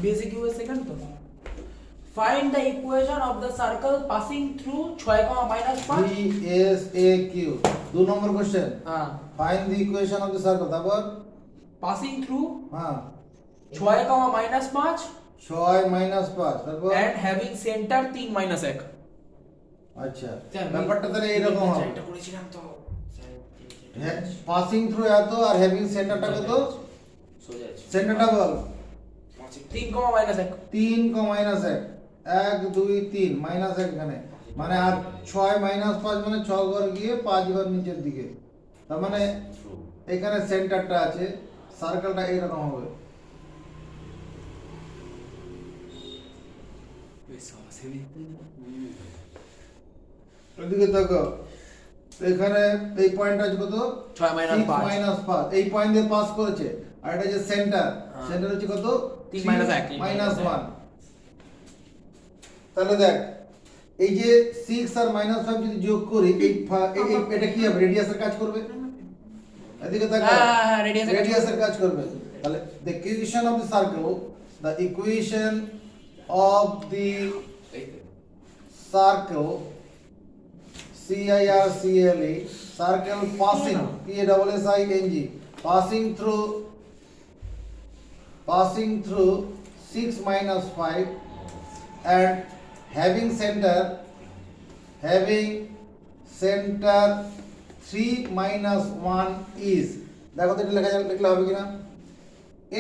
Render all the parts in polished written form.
Basic US second তো find the equation of the circle passing through 6, -5 BSAQ 2 number question হ্যাঁ find the equation of the circle তারপর passing through হ্যাঁ 6, -5 6 5 তারপর and having centre 3, -1 আচ্ছা ব্যাপারটা তাহলে এরকম হবে এটা করেছিলাম তো পাসিং থ্রু এত আর হ্যাভিং সেন্টারটা কত সোজা আছে সেন্টারটা বল 3, -1 3 -1 1 2 3 -1 এখানে মানে আর 6 -5 মানে 6 ঘর গিয়ে 5 ঘর নিচের দিকে তার মানে এখানে সেন্টারটা আছে সার্কেলটা এরকম হবে এদিকে দেখো এখানে এই পয়েন্ট আছে কত 6 -5 -5 এই পয়েন্ট দিয়ে পাস করেছে আর এটা যে সেন্টার সেন্টার হচ্ছে কত 3 -1 -1 তাহলে দেখ এই যে 6 আর -5 যদি যোগ করি এই এটা কি হবে রেডিয়াসের কাজ করবে এদিকে দেখো হ্যাঁ রেডিয়াসের কাজ করবে তাহলে the equation of the circle the equation of the circle CIRCLE circle passing PASSING passing through 6 -5 and having center 3 -1 is দেখো তো এটা লিখলে হবে কিনা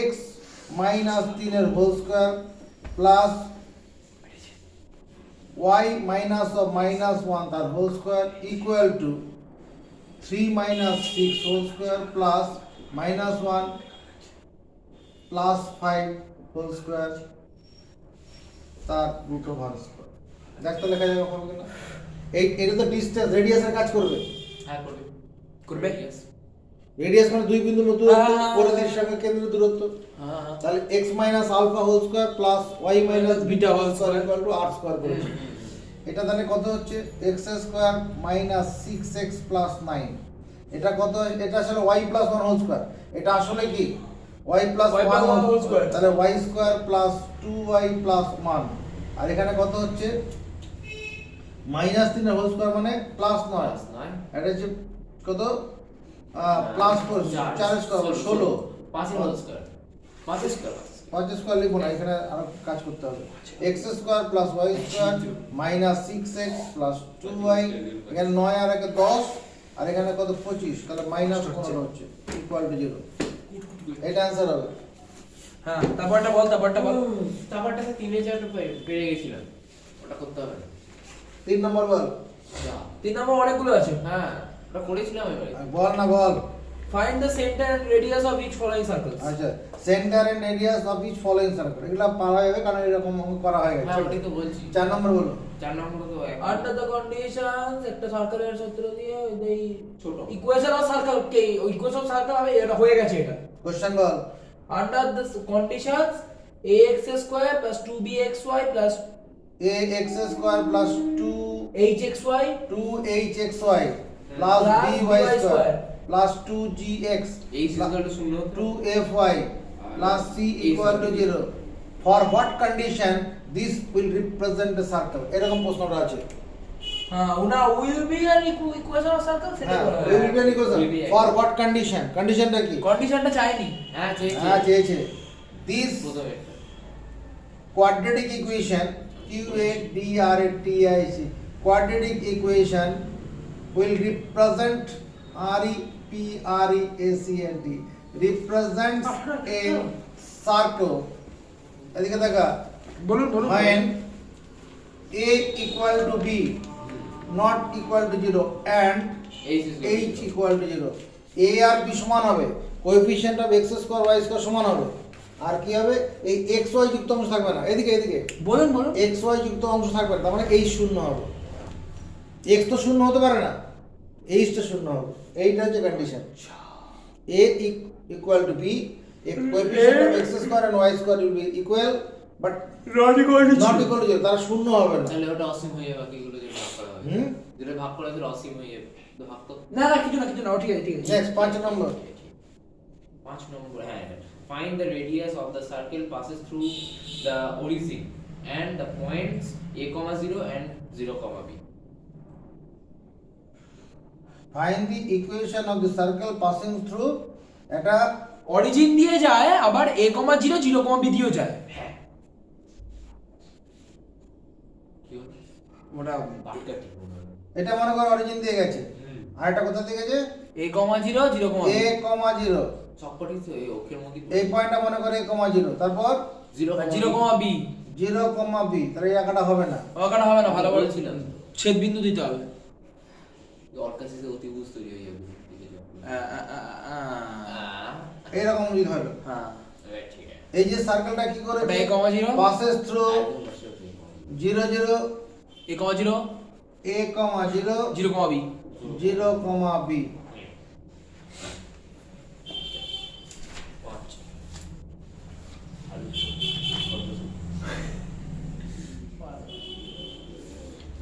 x -3 এর whole square plus y minus of -1 তার whole square equal to 3 -6 whole square plus -1 plus 5 whole square তার root over square দেখ তো লেখা যাবে হবে কিনা এটা তো ডিসটেন্স রেডিয়াসের কাজ করবে হ্যাঁ করবে রেডিয়াস মানে দুই বিন্দুর মধ্যে দূরত্ব পরিধির সঙ্গে কেন্দ্রের দূরত্ব হ্যাঁ তাহলে x alpha whole square plus y beta whole square equal to r square করেছে এটা তাহলে কত হচ্ছে x square minus 6x plus 9 এটা কত এটা আসলে y প্লাস 1 হোল স্কয়ার এটা আসলে কি y প্লাস 1 হোল স্কয়ার তাহলে y square plus 2y plus 1 আর এখানে কত হচ্ছে মাইনাস 3 এর হোল স্কয়ার মানে প্লাস 9 এটা হচ্ছে কত plus 4 square 16 5 whole square 5 square 5 square লিখবো না এখানে আরো কাজ করতে হবে x square plus y square minus 6x plus 2y এখানে 9 আর 1 10 আর এখানে কত 25 তাহলে মাইনাস 15 হচ্ছে ইকুয়াল টু 0 এটা आंसर হবে হ্যাঁ তারপরটা বল তারপরটাতে 3 এর জায়গাটা পেরে গেছিলাম ওটা করতে হবে না 3 নম্বর বল 3 নম্বর অনেকগুলো আছে হ্যাঁ ওটা করেছিলাম এবারে বল না বল find the centre and radius of each following circles আচ্ছা centre and radius of each following circle এগুলা পারা যাবে কারণ এরকম করা হয়ে গেছে হ্যাঁ ওটাই তো বলছি 4 নম্বর বলো 4 নম্বর তো আন্ডার দ্য কন্ডিশনস একটা সার্কেলের সূত্র দিয়ে এই ছোট equation of circle K equation of circle হবে এটা হয়ে গেছে এটা question ball under the conditions ax square plus 2bxy plus ax square plus 2hxy 2hxy plus by square plus 2gx h equal to 0 2fy plus c equal to 0 for what condition this will represent the circle এরকম প্রশ্নটা আছে হ্যাঁ ওনা will be an equation of circle সেটা বলা will be an equation for what condition কন্ডিশনটা কি কন্ডিশনটা চাইনি হ্যাঁ চেয়েছে this quadratic equation QADRATIC quadratic equation will represent REPREACNT represents a circle এদিকে দেখা বলুন when a equal to b not equal to 0 and h equal to 0 a R b সমান হবে coefficient of x square y square সমান হবে আর কি হবে এই x y যুক্ত অংশ থাকবে না এদিকে বলুন x y যুক্ত অংশ থাকবে না তার মানে h শূন্য হবে x তো শূন্য হতে পারে না h টা শূন্য হবে এইটা হচ্ছে condition a equal to b a coefficient of x square and y square will be equal but not equal to 0 তারা শূন্য হবে না তাহলে ওটা অসীম হয়ে যাবে বাকিগুলো যে ভাগ করা হবে যেটা ভাগ করা হবে অসীম হয়ে যাবে তো ভাগ তো না কিছু না ঠিক আছে নেক্সট 5 নম্বর 5 নম্বর হ্যাঁ find the radius of the circle passes through the origin and the points a comma 0 and 0 comma b. Find the equation of the circle passing through এটা অরিজিন দিয়ে যায় আবার a, 0 0, b দিয়েও যায়। হ্যাঁ কি হলো ওটা বাটকাটি মনে হয়। এটা মনে করো অরিজিন দিয়ে গেছে, আর এটা কোথা দিয়ে গেছে a, 0 0, b। a, 0 সবকটি তো এই অক্ষের মধ্যে এই পয়েন্টটা মনে করো a, 0 তারপর 0 0, b। 0, b তাহলে এই আঁকাটা হবে না। ওখানে হবে না, ভালো করে বলছিলাম তো। ছেদ বিন্দু দিতে হবে। অর্কাসিসে অতিভুজ তৈরি হয়ে যাবে দিকে যাও। এইরকম যদি হলো হ্যাঁ ঠিক আছে এই যে সার্কেলটা কি করে ওটা a, 0 passes through একদম বসে আছে। 0 0 a, 0 a, 0 0, b। 0, b পাঁচ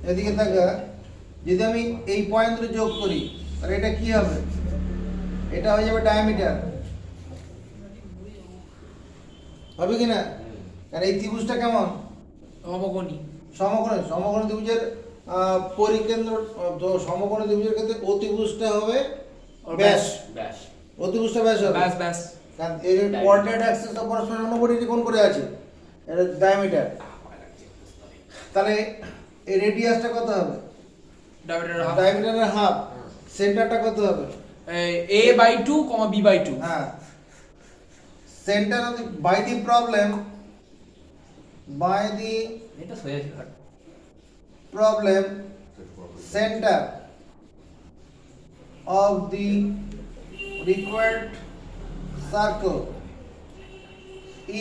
এদিকে থাকা যদি আমি এই পয়েন্ট দুটো যোগ করি তাহলে এটা কি হবে, এটা হয়ে যাবে ডায়ামিটার, হবে কি না? কারণ এই ত্রিভুজটা কেমন অবগণী। সমকোণী, সমকোণী ত্রিভুজের পরিকেন্দ্র তো সমকোণী ত্রিভুজের ক্ষেত্রে অতিভুজটা হবে ব্যাস, ব্যাস অতিভুজটা ব্যাস হবে। ব্যাস ব্যাস। কারণ এর কোঅর্ডিনেট অ্যাক্সিস পরস্পর অনুপরিধি কোণ করে আছে, এটা ডায়ামিটার। তাহলে এই রেডিয়াসটা কত হবে? Diameter half. ডায়ামিটারের হাফ। সেন্টারটা কত হবে? a/2, b/2। হ্যাঁ, centre of the by the problem, by the এটা হয়ে যাবে problem center of the required circle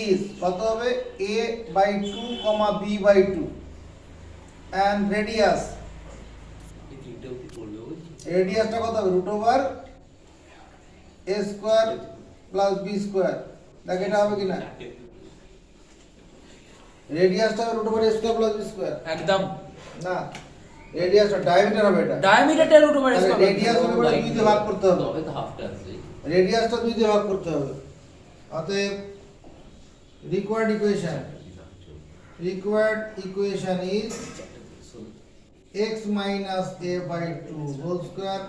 is কত হবে a/2, b/2 and radius, এই তিনটেও কি করবে বলছি রেডিয়াসটা কত হবে √a square plus b square. দেখ এটা হবে কিনা, রেডিয়াসটা হবে √a square plus b square. একদম না, রেডিয়াসটা ডায়ামিটার হবে এটা। ডায়ামিটারটা √a স্কয়ার। রেডিয়াস হবে বলে 2 দিয়ে ভাগ করতে হবে। তবে তো হাফটা আছে রেডিয়াসটা 2 দিয়ে ভাগ করতে হবে। অতএব required equation is x minus a/2 whole square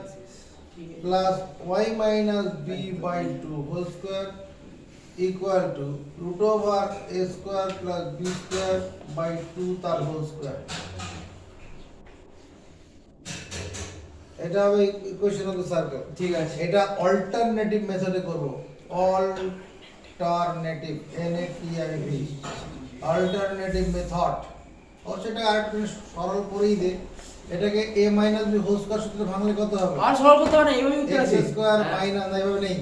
plus y minus b/2 whole square equal to √a square plus b square by 2 তার whole square। এটা হবে ইকুয়েশন অফ দ্য সার্কেল। ঠিক আছে। এটা অল্টারনেটিভ মেথডে করব, অল্টারনেটিভ NATIV অল্টারনেটিভ মেথড। ও সেটা আরেকটু সরল করেই দে, এটাকে a minus b whole square সূত্রে ভাঙলে কত হবে? আর সরল করতে হবে না, এইভাবে উত্তর x আছে। স্কয়ার মাইনাস এইভাবে নেই,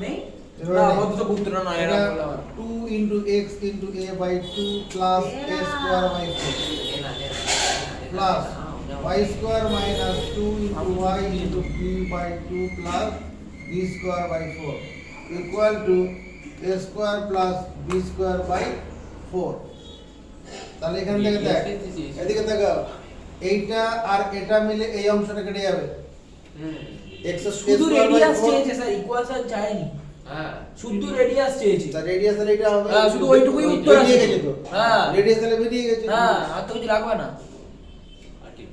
নেই এভাবে না, নেই। হয়তো তো উত্তর না এটা এরা বলে হবে। 2 into x into a/2 plus a square by 4 plus y square minus 2 into y into b/2 plus b square by 4 equal to a square plus b square by 4। তাহলে এখান থেকে দেখ, এদিকে দেখো, এইটা আর এটা মিলে এই অংশটা কেটে যাবে। x শুধু রেডিয়াস চেয়েছে স্যার, ইকুয়েশন চাইনি। হ্যাঁ শুধু রেডিয়াস চেয়েছে। তার রেডিয়াস তাহলে এটা হবে, হ্যাঁ, শুধু ওইটুকুই উত্তর আছে। বেরিয়ে গেছে তো। হ্যাঁ। রেডিয়াস তাহলে বেরিয়ে গেছে। হ্যাঁ, আর তো কিছু লাগবে না। আর ঠিক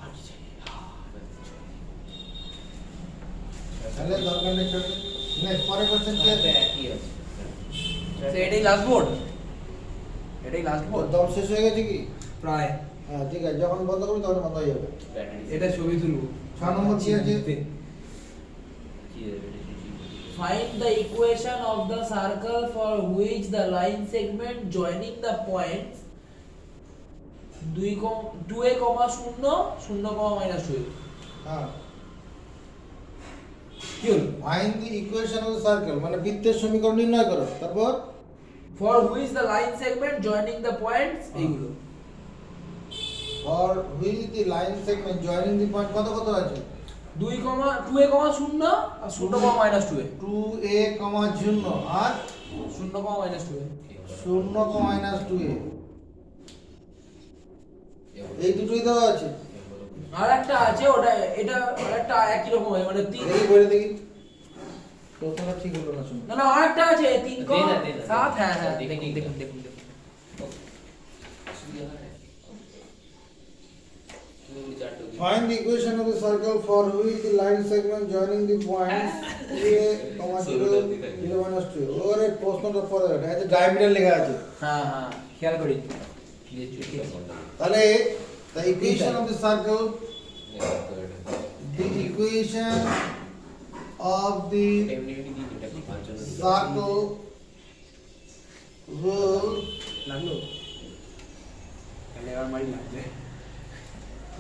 আর কি চাই তাহলে দরকার নেই চল। নেক্সট পরের কোশ্চেন কি আছে? একই আছে স্যার এটাই লাস্ট বোর্ড। এটাই লাস্ট বোর্ড দম শেষ হয়ে গেছে কি? প্রায়। হ্যাঁ ঠিক আছে, যখন বন্ধ করবি তখন বন্ধ হয়ে যাবে। ব্যাটারি এটা ছবি তুলবো। 6 নম্বর কি আছে? কি battery Find the equation of the circle for which the line segment joining the points 2a, 0, 0, -2। হ্যাঁ, কি হলো? Find the equation of the circle, মানে বৃত্তের সমীকরণ নির্ণয় করো। তারপর For which the line segment joining the points এইগুলো। For which the line segment joining the point কত কত আছে? 2a, 0 আর 0, -2a। 2a, 0 আর 0, -2a। 0, -2a, এই দুটোই দেওয়া আছে। আর একটা আছে, ওটা এটা আরেকটা একই রকম হয়, মানে 3। দেখি বলে দেখি। প্রশ্নটা ঠিক হলো না শুনুন। না না আরেকটা আছে 3 দে না, দে না। 7 হ্যাঁ হ্যাঁ দেখুন, দেখুন দেখুন। দেখুন দেখুন Find the equation of the circle for which the line segment joining the points A, 0, 0 minus 2. ওরে প্রশ্নটা পরে এটা আছে ডায়ামিটার লেখা আছে। হ্যাঁ হ্যাঁ খেয়াল করি তাহলে the equation of the circle, the equation of the circle will লাগলো তাহলে আর মারি লাগবে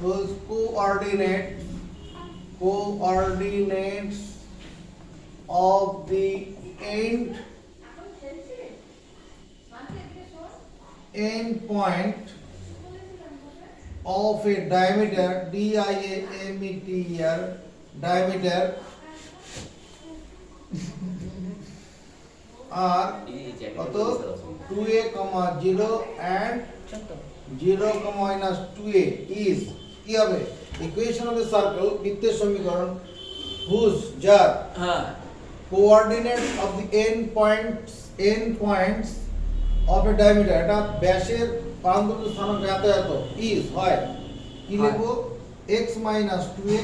whose coordinates of the end point of a diameter diameter diameter are কত 2a, 0 and 0, minus 2a is কি হবে ইকুয়েশন অফ দ্য সার্কেল বৃত্তের সমীকরণ whose যার হ্যাঁ coordinate of the end points of A diameter এটা ব্যাসের প্রান্তবিন্দু স্থানাঙ্ক এত এত ইজ হয় কি লিখবো x minus 2a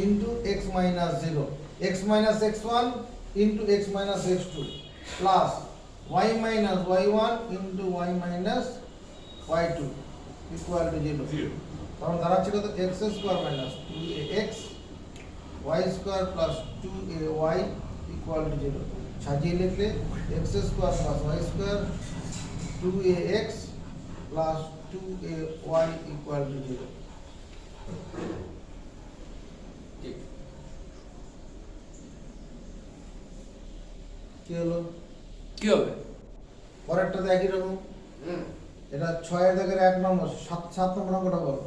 into x minus 0 x minus x1 into x minus x2 plus y minus y1 into y minus y2 equal to 0 কারণ দাঁড়াচ্ছে কত x square minus 2ax y square plus 2ay equal to 0 সাজিয়ে লিখলে x square plus y square 2ax plus 2ay equal to 0 কি হলো কি হবে পরেরটাতে একই রকম এটা 6 এর দাগের 1 নম্বর 7 নম্বর অঙ্কটা বলো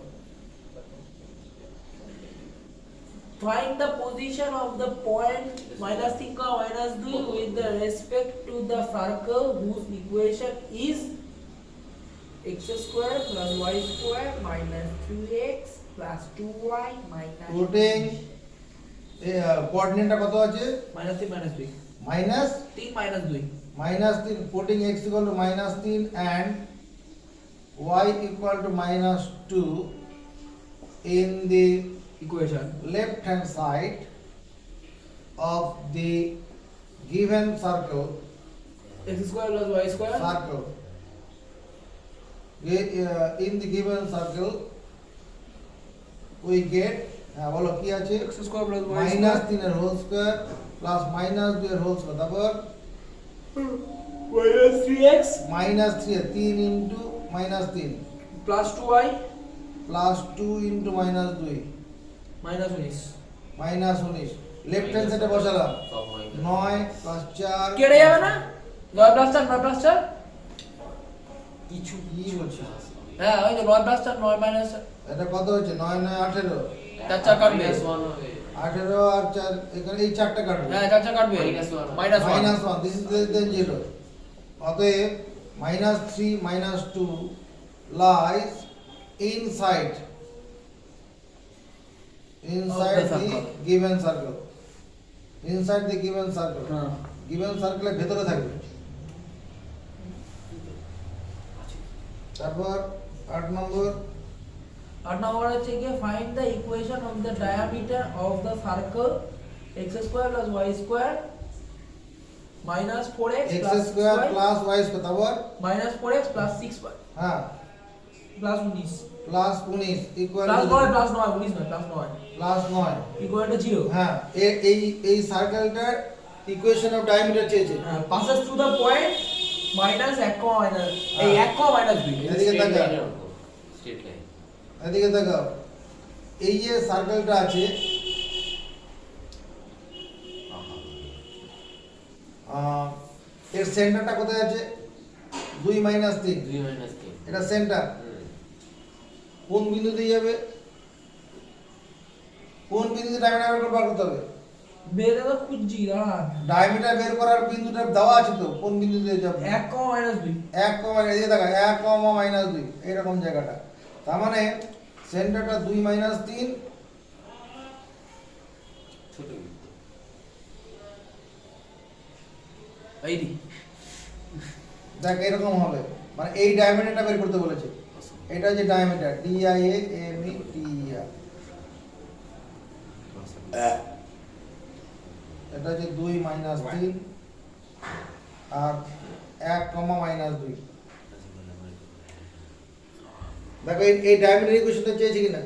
Find the position of the point minus 3, minus 2 with the respect to the circle whose equation is x square plus y square minus 3x plus 2y minus putting কোঅর্ডিনেটটা কত আছে minus 3 minus 2 minus 3 minus 2 minus 3 putting x equal to minus 3 and y equal to minus 2 in the equation left hand side of the given circle x square plus y square in the given circle we get বলো কি আছে x square plus y minus square 3 এর whole square plus minus 2 এর whole square তারপর minus 3x minus 3 এর 3 into minus 3 plus 2y plus 2 into minus 2 minus 19 minus 19 left hand সাইডে বসালাম 9 plus 4 কেটে যাবে না 9 plus 4 9 plus 4 কিছু কি বলছিস হ্যাঁ ওই যে 9 plus 4 9 minus এটা কত হচ্ছে 9 9 18 4 4 কাটবে minus 1 হবে 18 আর 4 এখানে এই চারটা কাটবে হ্যাঁ 4 4 কাটবে minus 1 minus 1 minus 1 this is less than 0 অতএব minus 3 minus 2 lies inside the the circle. given circle inside the given circle হ্যাঁ given circle এর ভেতরে থাকবে তারপর 8 নম্বর 8 নম্বর হচ্ছে কি find the equation of the diameter of the circle x square plus y square minus 4x x plus square 6y plus y square তারপর minus 4x plus 6y হ্যাঁ plus 19 plus 19 equal plus to 9 plus 9 19 নয় plus 9 plus 9 equal to 0 হ্যাঁ এই সার্কেলটার equation of diameter চেয়েছে passes through the point minus 1 minus এই 1 minus 2 এদিকে তাকাও straight line এদিকে তাকাও এই যে সার্কেলটা আছে এর সেন্টারটা কোথায় আছে 2 মাইনাস 3 2 minus 3 এটা সেন্টার কোন বিন্দুতে যাবে কোন বিন্দুতে ডায়ামিটার বার করতে হবে বেরে তো খুঁজছি দাঁড়া ডায়ামিটার বের করার বিন্দুটা দেওয়া আছে তো কোন বিন্দুতে যাবে 1 minus 2 1 কমা এদিকে দেখা 1 কমা মাইনাস 2 এরকম জায়গাটা তার মানে সেন্টারটা 2 মাইনাস 3 ছোট বৃত্ত এই রে দেখ এরকম হবে, মানে এই ডায়ামিটারটা বের করতে বলেছে। এটা হচ্ছে ডায়ামিটার DIAMETER, এটা হচ্ছে 2 মাইনাস 3 আর 1 কমা মাইনাস 2। দেখো এই ডায়ামিটার ইকুয়েশনটা চেয়েছি কিনা।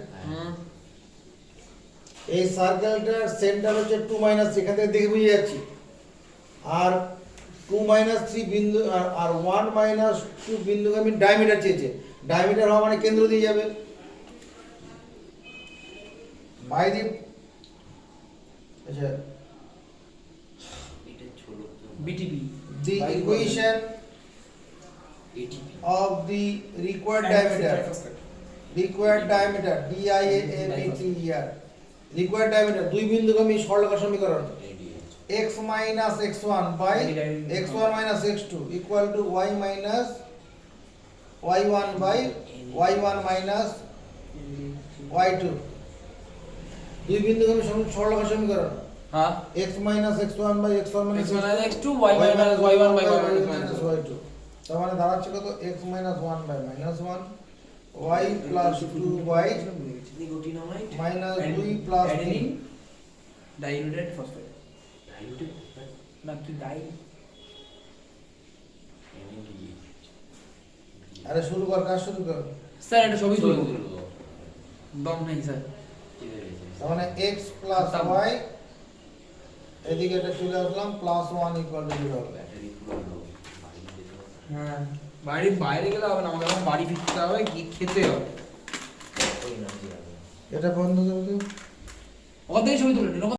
এই সার্কেলটার সেন্টার হচ্ছে 2 মাইনাস, এখান থেকে দেখে বুঝে যাচ্ছি। আর 2 মাইনাস 3 বিন্দু আর 1 মাইনাস 2 বিন্দুকে আমি ডায়ামিটার চেয়েছে। ডায়ামিটার হওয়া মানে কেন্দ্র দিয়ে যাবে। বাই দি আচ্ছা এটা ছোট তো BTP the equation ATP of the required diameter DIAMETER required diameter দুই বিন্দুগামী সরলরেখা সমীকরণ x minus x1 by x1 minus x2 equal to y minus y1 by y1 minus y2 দুই বিন্দুগামী সরলরেখা সমীকরণ হ্যাঁ x minus x1 by x1 minus x1 minus x2 y minus y1 by y1 minus y2 তার মানে দাঁড়াচ্ছে কত x minus 1 by minus 1 y plus 2y minus 2 plus 3 diluted phosphate diluted না কি ডাই আরে শুরু কর, কাজ শুরু কর। স্যার এটা সবই তুলবো দম নেই স্যার তার মানে x plus y এদিকে এটা চলে আসলাম plus 1 equal to 0 হবে। ব্যাটারি পুরো লো হ্যাঁ বাড়ির বাইরে গেলে হবে না, আমাকে এখন বাড়ি ফিরতে হবে, কি খেতে হবে। ওই না জি এটা বন্ধ করে দিও। ওদের ছবি তুলে নিন।